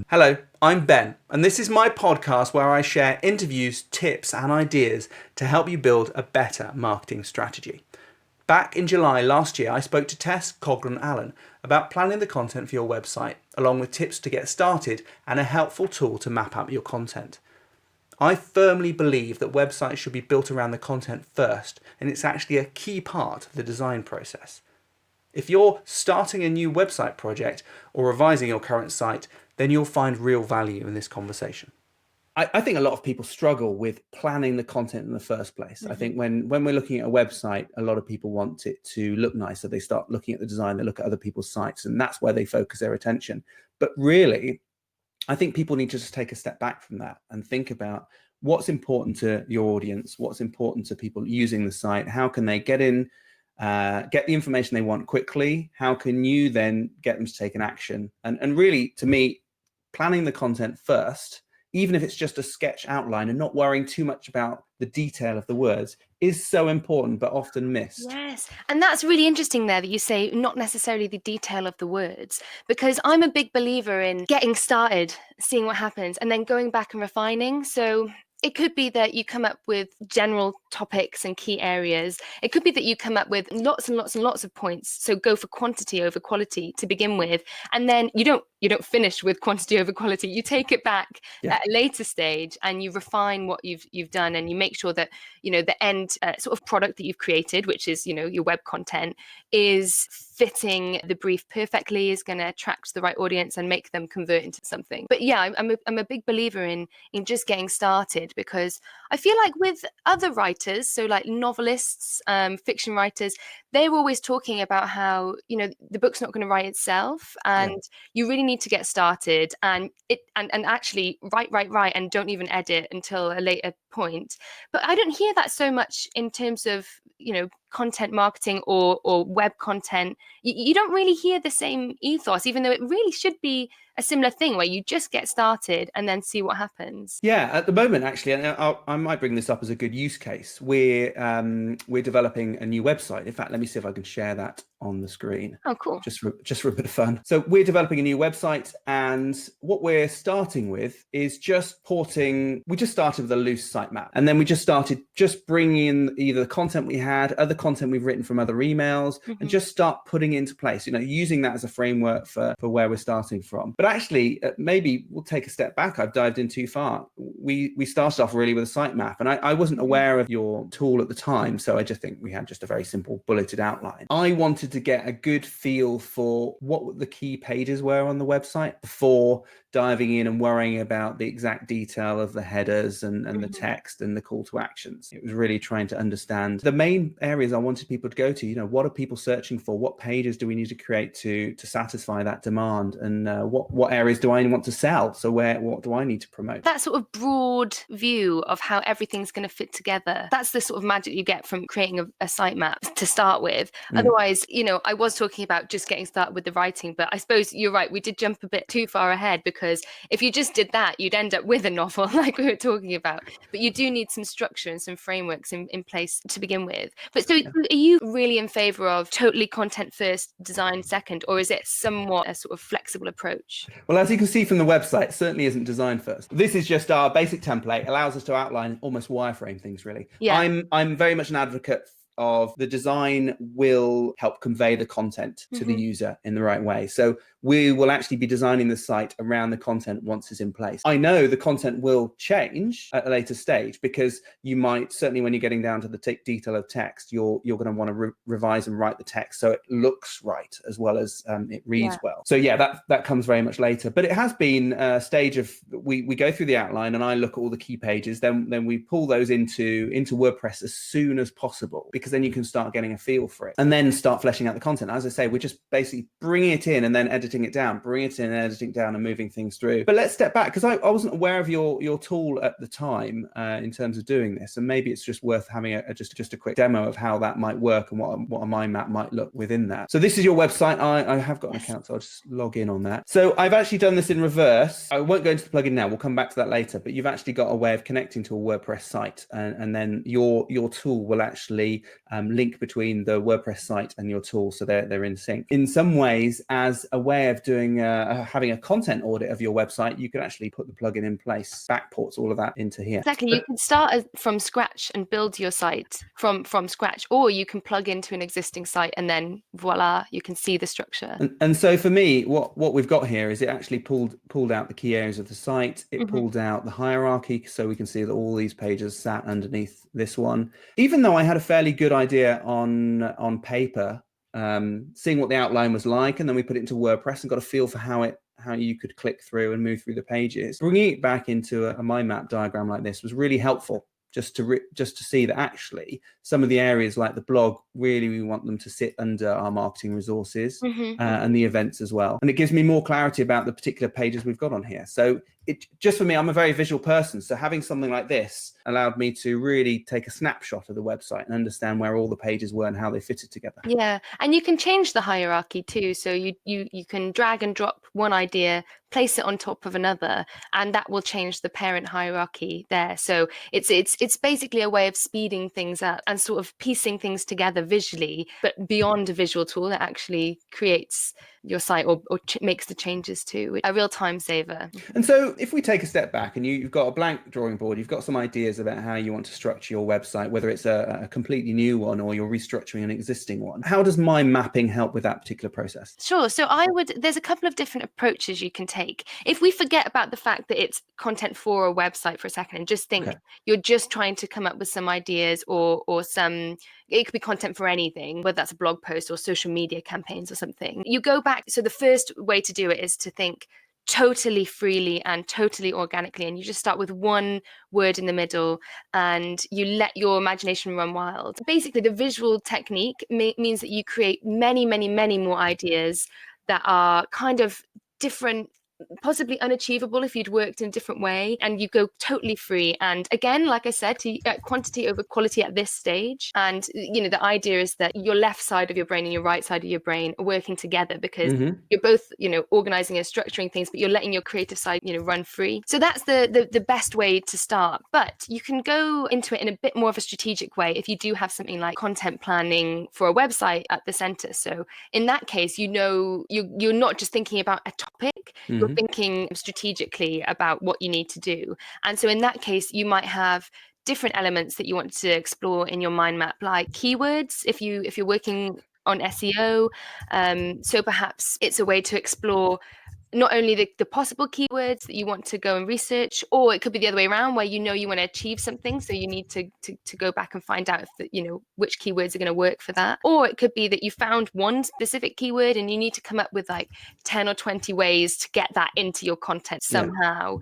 Hello, I'm Ben, and this is my podcast where I share interviews, tips, and ideas to help you build a better marketing strategy. Back in July last year, I spoke to Tess Coughlan-Allen about planning the content for your website, along with tips to get started and a helpful tool to map out your content. I firmly believe that websites should be built around the content first, and it's actually a key part of the design process. If you're starting a new website project or revising your current site, then you'll find real value in this conversation. I think a lot of people struggle with planning the content in the first place. Mm-hmm. I think when we're looking at a website, a lot of people want it to look nice. So they start looking at the design, they look at other people's sites, and that's where they focus their attention. But really, I think people need to just take a step back from that and think about what's important to your audience, what's important to people using the site, how can they get in, get the information they want quickly, how can you then get them to take an action? And really, to me, planning the content first, even if it's just a sketch outline and not worrying too much about the detail of the words, is so important, but often missed. Yes. And that's really interesting there that you say not necessarily the detail of the words, because I'm a big believer in getting started, seeing what happens, and then going back and refining. So it could be that you come up with general topics and key areas. It could be that you come up with lots and lots and lots of points. So go for quantity over quality to begin with. And then you don't finish with quantity over quality. You take it back at a later stage and you refine what you've done, and you make sure that, the end sort of product that you've created, which is, your web content, is fitting the brief perfectly, is going to attract the right audience and make them convert into something. But yeah, I'm a big believer in just getting started, because I feel like with other writers, so like novelists, fiction writers, they're always talking about how, the book's not going to write itself, and you really need to get started and actually write and don't even edit until a later point. But I don't hear that so much in terms of, content marketing or web content. You don't really hear the same ethos, even though it really should be a similar thing where you just get started and then see what happens. Yeah, at the moment, actually, and I might bring this up as a good use case. We're developing a new website. In fact, let me see if I can share that on the screen. Oh, cool. Just for a bit of fun. So we're developing a new website, and what we're starting with is just porting. We just started with a loose sitemap, and then we just started bringing in either the content we had, other content we've written from other emails, and just start putting into place, using that as a framework for where we're starting from. But actually, maybe we'll take a step back. I've dived in too far. We started off really with a sitemap, and I wasn't aware of your tool at the time, so I just think we had just a very simple bulleted outline. I wanted to get a good feel for what the key pages were on the website before diving in and worrying about the exact detail of the headers and the text and the call to actions. It was really trying to understand the main areas I wanted people to go to. What are people searching for? What pages do we need to create to satisfy that demand? And what areas do I want to sell? So what do I need to promote? That sort of broad view of how everything's going to fit together, that's the sort of magic you get from creating a sitemap to start with. Otherwise, I was talking about just getting started with the writing, but I suppose you're right. We did jump a bit too far ahead, because if you just did that, you'd end up with a novel like we were talking about. But you do need some structure and some frameworks in place to begin with. But so are you really in favor of totally content first, design second, or is it somewhat a sort of flexible approach? Well, as you can see from the website, it certainly isn't design first. This is just our basic template, allows us to outline almost wireframe things, really. Yeah. I'm very much an advocate of the design will help convey the content to the user in the right way. So we will actually be designing the site around the content once it's in place. I know the content will change at a later stage, because you might, certainly when you're getting down to the detail of text, you're going to want to revise and write the text so it looks right as well as it reads well. So yeah, that comes very much later. But it has been a stage of, we go through the outline and I look at all the key pages, then we pull those into WordPress as soon as possible, because then you can start getting a feel for it and then start fleshing out the content. As I say, we're just basically bringing it in and then editing it down, bringing it in and editing it down and moving things through. But let's step back, because I wasn't aware of your tool at the time in terms of doing this, and maybe it's just worth having just a quick demo of how that might work and what a mind map might look within that. So this is your website. I have got an account, so I'll just log in on that. So I've actually done this in reverse. I won't go into the plugin now. We'll come back to that later, but you've actually got a way of connecting to a WordPress site, and then your tool will actually link between the WordPress site and your tool, so they're in sync. In some ways, as a way of doing having a content audit of your website, you could actually put the plugin in place, backports all of that into here. Exactly. You can start from scratch and build your site from scratch, or you can plug into an existing site and then voila, you can see the structure. And so for me, what we've got here is it actually pulled out the key areas of the site. It pulled out the hierarchy, so we can see that all these pages sat underneath this one. Even though I had a fairly good idea on paper, seeing what the outline was like, and then we put it into WordPress and got a feel for how you could click through and move through the pages. Bringing it back into a mind map diagram like this was really helpful, just to see that actually some of the areas like the blog, really we want them to sit under our marketing resources and the events as well. And it gives me more clarity about the particular pages we've got on here. So it just, for me, I'm a very visual person. So having something like this allowed me to really take a snapshot of the website and understand where all the pages were and how they fitted together. Yeah, and you can change the hierarchy too. So you can drag and drop one idea, place it on top of another, and that will change the parent hierarchy there. So it's basically a way of speeding things up and sort of piecing things together visually, but beyond a visual tool that actually creates your site or makes the changes too. A real time saver. And so if we take a step back and you've got a blank drawing board, you've got some ideas about how you want to structure your website, whether it's a completely new one or you're restructuring an existing one, how does mind mapping help with that particular process? Sure. So there's a couple of different approaches you can take. If we forget about the fact that it's content for a website for a second and just think you're just trying to come up with some ideas or some, it could be content for anything, whether that's a blog post or social media campaigns or something. You go back. So the first way to do it is to think totally freely and totally organically, and you just start with one word in the middle and you let your imagination run wild. Basically, the visual technique means that you create many more ideas that are kind of different, possibly unachievable if you'd worked in a different way, and you go totally free. And again, like I said, quantity over quality at this stage. And the idea is that your left side of your brain and your right side of your brain are working together, because you're both organizing and structuring things, but you're letting your creative side run free. So that's the best way to start. But you can go into it in a bit more of a strategic way if you do have something like content planning for a website at the center. So in that case, you're not just thinking about a topic, you're thinking strategically about what you need to do. And so in that case, you might have different elements that you want to explore in your mind map, like keywords if you're working on SEO. So perhaps it's a way to explore not only the possible keywords that you want to go and research, or it could be the other way around, where you want to achieve something, so you need to go back and find out if which keywords are going to work for that. Or it could be that you found one specific keyword and you need to come up with like 10 or 20 ways to get that into your content somehow.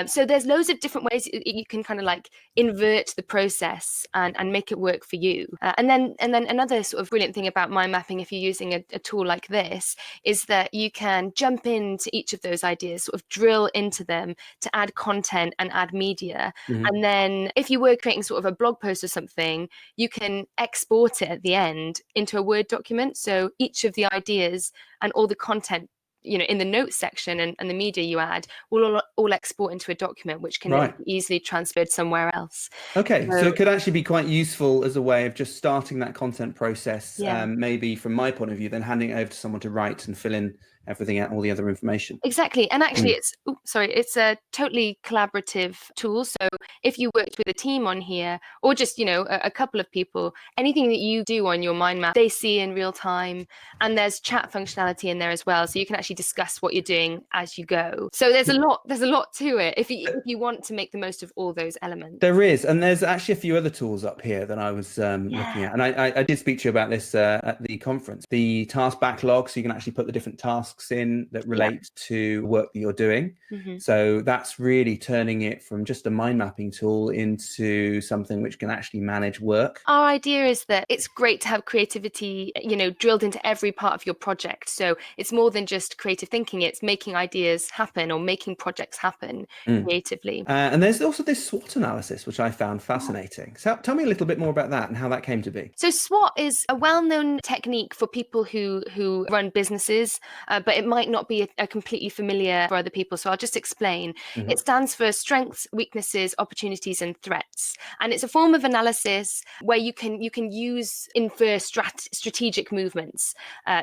So there's loads of different ways you can kind of like invert the process and make it work for you. And then another sort of brilliant thing about mind mapping, if you're using a tool like this, is that you can jump into each of those ideas, sort of drill into them to add content and add media. And then if you were creating sort of a blog post or something, you can export it at the end into a Word document. So each of the ideas and all the content in the notes section and the media you add will all export into a document, which can then be easily transferred somewhere else. Okay, so it could actually be quite useful as a way of just starting that content process, maybe from my point of view, then handing it over to someone to write and fill in everything out, all the other information. Exactly. And actually it's a totally collaborative tool. So if you worked with a team on here, or just a couple of people, anything that you do on your mind map, they see in real time. And there's chat functionality in there as well, so you can actually discuss what you're doing as you go. So there's a lot to it if you want to make the most of all those elements. There is, and there's actually a few other tools up here that I was looking at, and I did speak to you about this at the conference. The task backlog, so you can actually put the different tasks in that relate to work that you're doing. So that's really turning it from just a mind mapping tool into something which can actually manage work. Our idea is that it's great to have creativity drilled into every part of your project. So it's more than just creative thinking. It's making ideas happen or making projects happen creatively. And there's also this SWOT analysis, which I found fascinating. So tell me a little bit more about that and how that came to be. So SWOT is a well-known technique for people who run businesses, but it might not be a completely familiar for other people. So I'll just explain. It stands for strengths, weaknesses, opportunities, and threats. And it's a form of analysis where you can use infer strategic movements.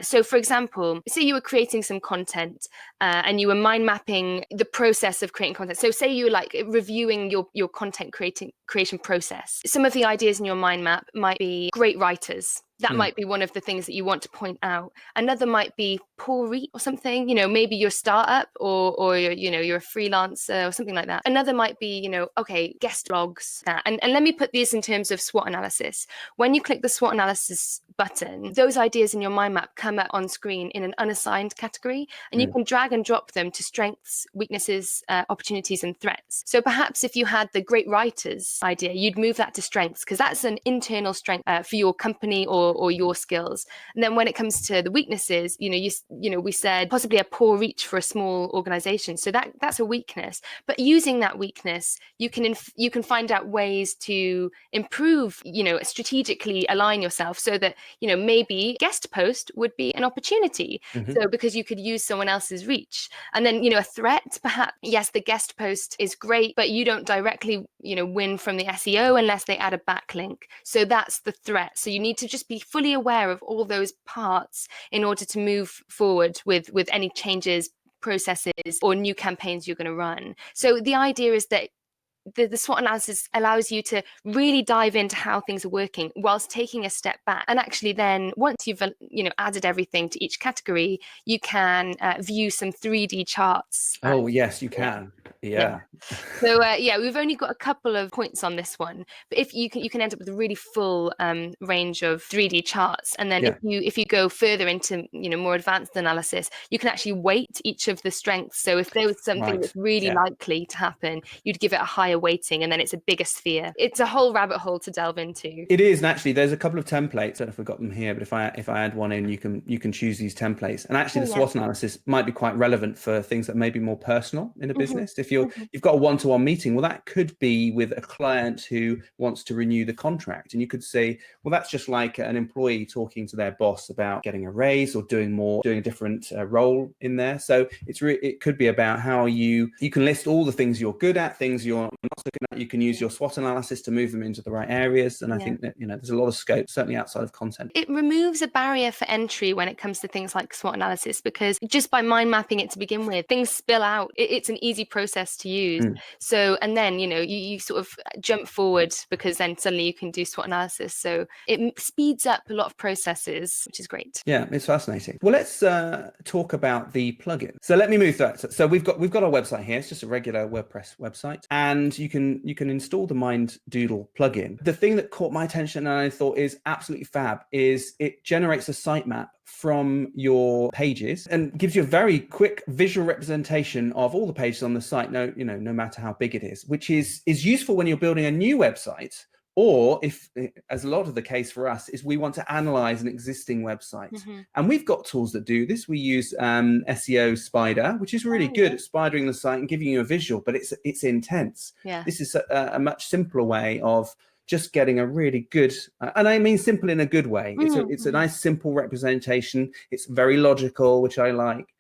So for example, say you were creating some content and you were mind mapping the process of creating content. So say you were like reviewing your content creation process. Some of the ideas in your mind map might be great writers. That might be one of the things that you want to point out. Another might be poor reach or something, maybe you're a startup or you're a freelancer or something like that. Another might be, okay, guest blogs. And let me put these in terms of SWOT analysis. When you click the SWOT analysis button, those ideas in your mind map come up on screen in an unassigned category, and you can drag and drop them to strengths, weaknesses, opportunities, and threats. So perhaps if you had the great writers idea, you'd move that to strengths because that's an internal strength for your company or your skills. And then when it comes to the weaknesses, we said possibly a poor reach for a small organization. So that's a weakness. But using that weakness, you can find out ways to improve, strategically align yourself so that, maybe guest post would be an opportunity. So because you could use someone else's reach. And then, a threat, perhaps, yes, the guest post is great, but you don't directly, win from the SEO unless they add a backlink. So that's the threat. So you need to just be fully aware of all those parts in order to move forward with any changes, processes, or new campaigns you're going to run. So the idea is that the SWOT analysis allows you to really dive into how things are working whilst taking a step back. And actually then once you've added everything to each category, you can view some 3D charts. Oh, yes, you can. Yeah. So we've only got a couple of points on this one, but if you can end up with a really full range of 3D charts. And then if you go further into more advanced analysis, you can actually weight each of the strengths. So if there was something that's really likely to happen, you'd give it a higher weighting, and then it's a bigger sphere. It's a whole rabbit hole to delve into. It is, and actually there's a couple of templates. I don't know if we've got them here, but if I add one in, you can choose these templates. And actually the SWOT analysis might be quite relevant for things that may be more personal in a business. If you've got a one-to-one meeting, well, that could be with a client who wants to renew the contract, and you could say, well, that's just like an employee talking to their boss about getting a raise or doing a different role in there. So it could be about how you can list all the things you're good at, things you're not so good at. You can use your SWOT analysis to move them into the right areas, and I think that there's a lot of scope, certainly outside of content. It removes a barrier for entry when it comes to things like SWOT analysis, because just by mind mapping it to begin with, things spill out. It's an easy process to use. So, and then you sort of jump forward because then suddenly you can do SWOT analysis. So it speeds up a lot of processes, which is great. Yeah, it's fascinating. Well, let's talk about the plugin. So let me move through it. So we've got our website here. It's just a regular WordPress website, and you can install the Minddoodle plugin. The thing that caught my attention and I thought is absolutely fab is it generates a sitemap from your pages and gives you a very quick visual representation of all the pages on the site, no matter how big it is, which is useful when you're building a new website, or if, as a lot of the case for us, is we want to analyze an existing website. And we've got tools that do this. We use SEO Spider, which is really good at spidering the site and giving you a visual, but it's intense. This is a much simpler way of just getting a really good, and I mean simple in a good way. It's a nice, simple representation. It's very logical, which I like.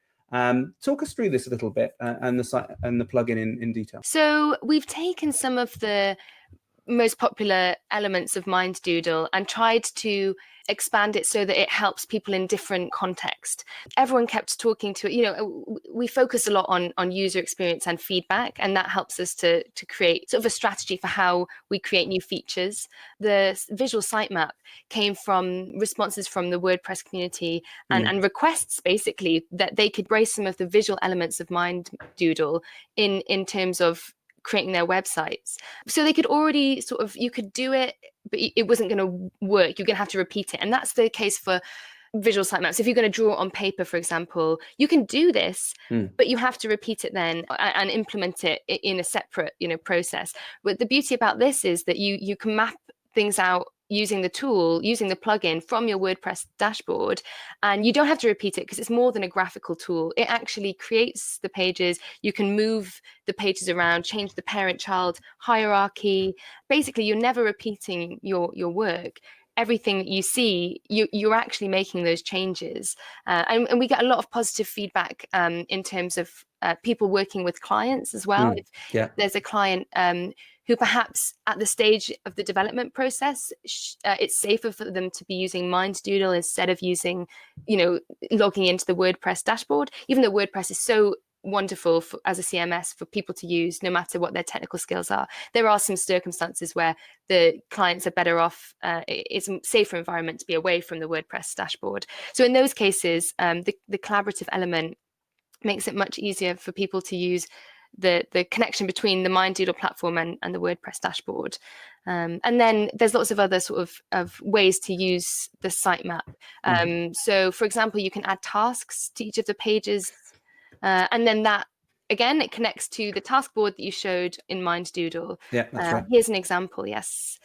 Talk us through this a little bit and the site and the plugin in detail. So we've taken some of the most popular elements of Minddoodle and tried to expand it so that it helps people in different contexts. Everyone kept talking to it. We focus a lot on user experience and feedback, and that helps us to create sort of a strategy for how we create new features. The visual sitemap came from responses from the WordPress community and requests, basically, that they could brace some of the visual elements of Minddoodle in terms of creating their websites. So they could already you could do it, but it wasn't going to work. You're going to have to repeat it. And that's the case for visual sitemaps. If you're going to draw it on paper, for example, you can do this, but you have to repeat it then and implement it in a separate, process. But the beauty about this is that you can map things out using the tool, using the plugin from your WordPress dashboard, and you don't have to repeat it because it's more than a graphical tool. It actually creates the pages. You can move the pages around, change the parent-child hierarchy. Basically, you're never repeating your work. Everything that you see, you're actually making those changes. And we get a lot of positive feedback in terms of people working with clients as well. If there's a client who perhaps at the stage of the development process, it's safer for them to be using MindDoodle instead of using, logging into the WordPress dashboard, even though WordPress is so wonderful as a CMS for people to use no matter what their technical skills are. There are some circumstances where the clients are better off, it's a safer environment to be away from the WordPress dashboard. So in those cases, the collaborative element makes it much easier for people to use the connection between the MindDoodle platform and the WordPress dashboard. And then there's lots of other sort of ways to use the sitemap. So for example, you can add tasks to each of the pages. And then that, again, it connects to the task board that you showed in MindDoodle. Yeah, that's right. Here's an example, yes.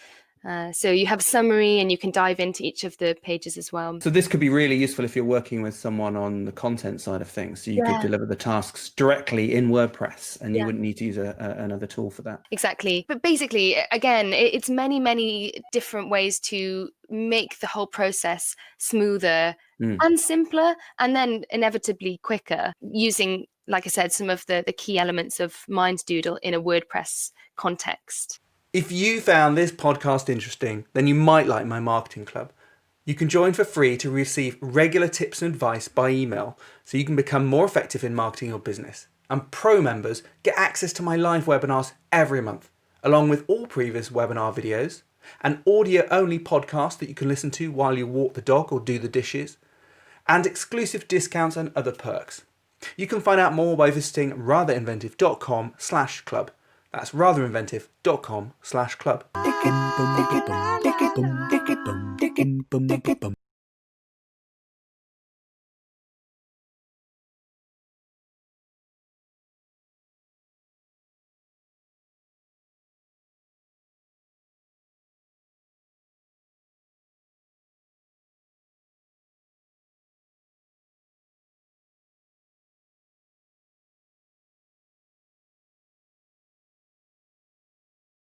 So you have a summary and you can dive into each of the pages as well. So this could be really useful if you're working with someone on the content side of things. So you could deliver the tasks directly in WordPress and you wouldn't need to use another tool for that. Exactly. But basically, again, it's many, many different ways to make the whole process smoother and simpler, and then inevitably quicker, using, like I said, some of the key elements of MindDoodle in a WordPress context. If you found this podcast interesting, then you might like my marketing club. You can join for free to receive regular tips and advice by email so you can become more effective in marketing your business. And pro members get access to my live webinars every month, along with all previous webinar videos, an audio-only podcast that you can listen to while you walk the dog or do the dishes, and exclusive discounts and other perks. You can find out more by visiting ratherinventive.com/club. That's ratherinventive.com/club.